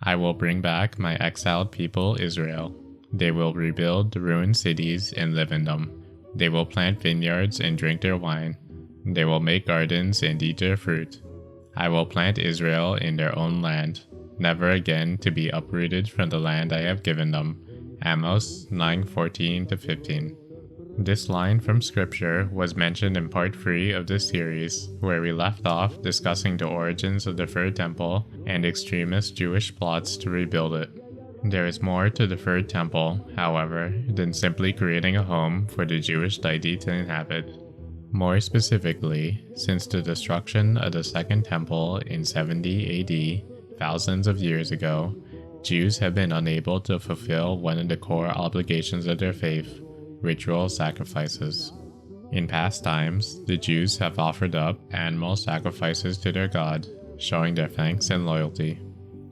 I will bring back my exiled people Israel. They will rebuild the ruined cities and live in them. They will plant vineyards and drink their wine. They will make gardens and eat their fruit. I will plant Israel in their own land, never again to be uprooted from the land I have given them. Amos 9:14-15. This line from scripture was mentioned in part 3 of this series, where we left off discussing the origins of the Third Temple and extremist Jewish plots to rebuild it. There is more to the Third Temple, however, than simply creating a home for the Jewish deity to inhabit. More specifically, since the destruction of the Second Temple in 70 AD, thousands of years ago, Jews have been unable to fulfill one of the core obligations of their faith: ritual sacrifices. In past times, the Jews have offered up animal sacrifices to their god, showing their thanks and loyalty.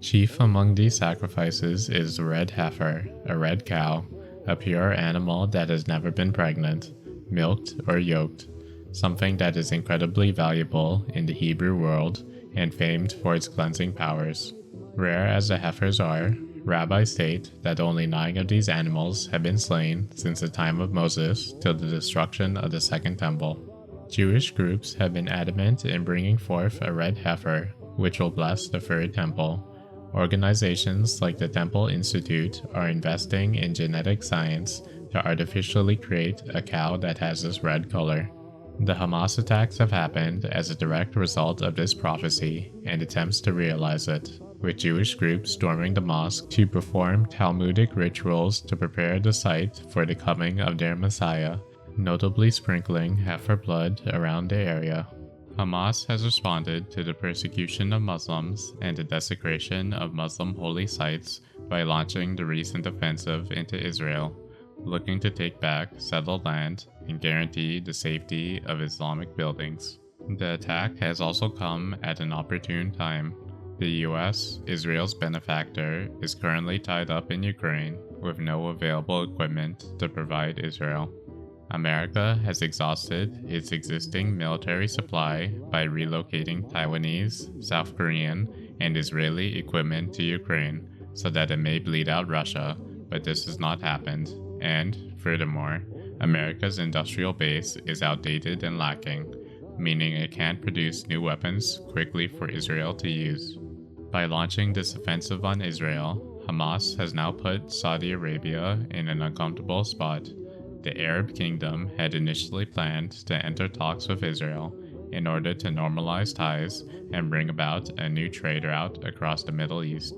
Chief among these sacrifices is the red heifer, a red cow, a pure animal that has never been pregnant, milked, or yoked, something that is incredibly valuable in the Hebrew world and famed for its cleansing powers. Rare as the heifers are, rabbis state that only 9 of these animals have been slain since the time of Moses till the destruction of the Second Temple. Jewish groups have been adamant in bringing forth a red heifer, which will bless the Third Temple. Organizations like the Temple Institute are investing in genetic science to artificially create a cow that has this red color. The Hamas attacks have happened as a direct result of this prophecy and attempts to realize it, with Jewish groups storming the mosque to perform Talmudic rituals to prepare the site for the coming of their Messiah, notably sprinkling heifer blood around the area. Hamas has responded to the persecution of Muslims and the desecration of Muslim holy sites by launching the recent offensive into Israel, looking to take back settled land and guarantee the safety of Islamic buildings. The attack has also come at an opportune time. The US, Israel's benefactor, is currently tied up in Ukraine with no available equipment to provide Israel. America has exhausted its existing military supply by relocating Taiwanese, South Korean, and Israeli equipment to Ukraine so that it may bleed out Russia, but this has not happened, and, furthermore, America's industrial base is outdated and lacking, meaning it can't produce new weapons quickly for Israel to use. By launching this offensive on Israel, Hamas has now put Saudi Arabia in an uncomfortable spot. The Arab Kingdom had initially planned to enter talks with Israel in order to normalize ties and bring about a new trade route across the Middle East.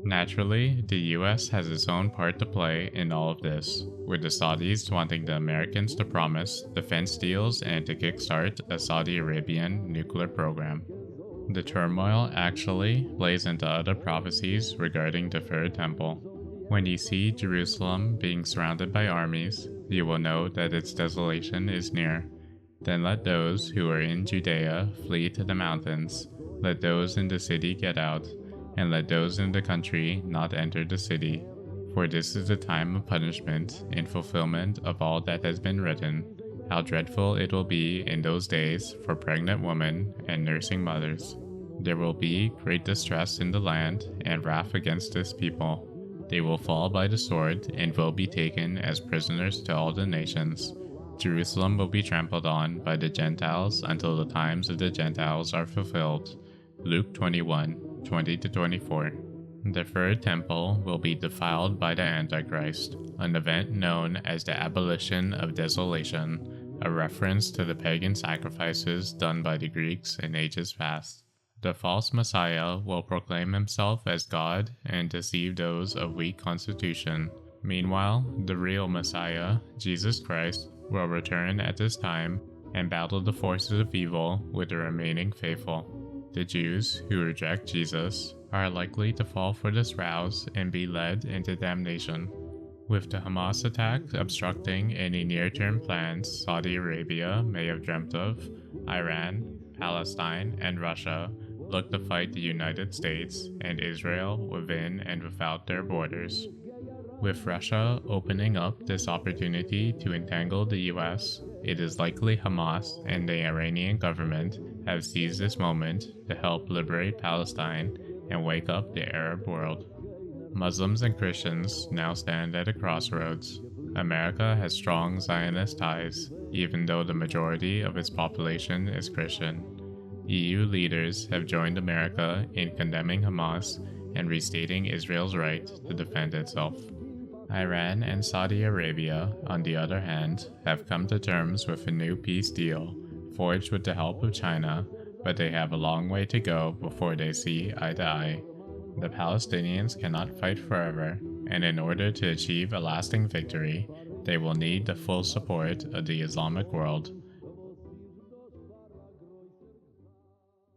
Naturally, the US has its own part to play in all of this, with the Saudis wanting the Americans to promise defense deals and to kickstart a Saudi Arabian nuclear program. The turmoil actually plays into other prophecies regarding the Third Temple. When you see Jerusalem being surrounded by armies, you will know that its desolation is near. Then let those who are in Judea flee to the mountains, let those in the city get out, and let those in the country not enter the city. For this is the time of punishment in fulfillment of all that has been written. How dreadful it will be in those days for pregnant women and nursing mothers. There will be great distress in the land and wrath against this people. They will fall by the sword and will be taken as prisoners to all the nations. Jerusalem will be trampled on by the Gentiles until the times of the Gentiles are fulfilled. Luke 21:20-24. The Third Temple will be defiled by the Antichrist, an event known as the abolition of desolation, a reference to the pagan sacrifices done by the Greeks in ages past. The false Messiah will proclaim himself as God and deceive those of weak constitution. Meanwhile, the real Messiah, Jesus Christ, will return at this time and battle the forces of evil with the remaining faithful. The Jews who reject Jesus are likely to fall for this rouse and be led into damnation. With the Hamas attack obstructing any near-term plans Saudi Arabia may have dreamt of, Iran, Palestine, and Russia look to fight the United States and Israel within and without their borders. With Russia opening up this opportunity to entangle the US, it is likely Hamas and the Iranian government have seized this moment to help liberate Palestine and wake up the Arab world. Muslims and Christians now stand at a crossroads. America has strong Zionist ties, even though the majority of its population is Christian. EU leaders have joined America in condemning Hamas and restating Israel's right to defend itself. Iran and Saudi Arabia, on the other hand, have come to terms with a new peace deal, forged with the help of China, but they have a long way to go before they see eye to eye. The Palestinians cannot fight forever, and in order to achieve a lasting victory, they will need the full support of the Islamic world.